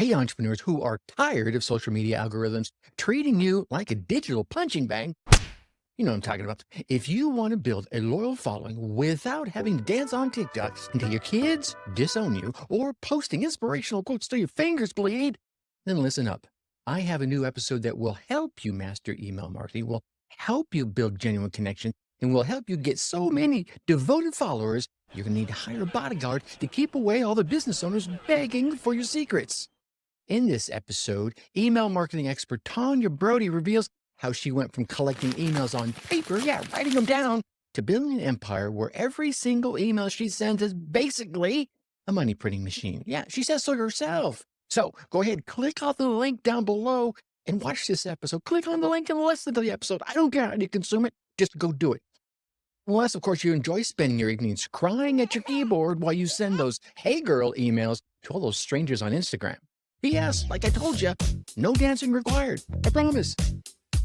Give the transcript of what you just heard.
Hey, entrepreneurs who are tired of social media algorithms treating you like a digital punching bag. You know what I'm talking about. If you want to build a loyal following without having to dance on TikTok until your kids disown you or posting inspirational quotes till your fingers bleed, then listen up. I have a new episode that will help you master email marketing, will help you build genuine connection, and will help you get so many devoted followers, you're going to need to hire a bodyguard to keep away all the business owners begging for your secrets. In this episode, email marketing expert Tanya Brody reveals how she went from collecting emails on paper, writing them down, to building an empire where every single email she sends is basically a money printing machine. Yeah, she says so herself. So go ahead, click on the link down below and watch this episode. Click on the link and listen to the episode. I don't care how you consume it, just go do it. Unless, of course, you enjoy spending your evenings crying at your keyboard while you send those hey girl emails to all those strangers on Instagram. P.S. Like I told you, no dancing required. I promise.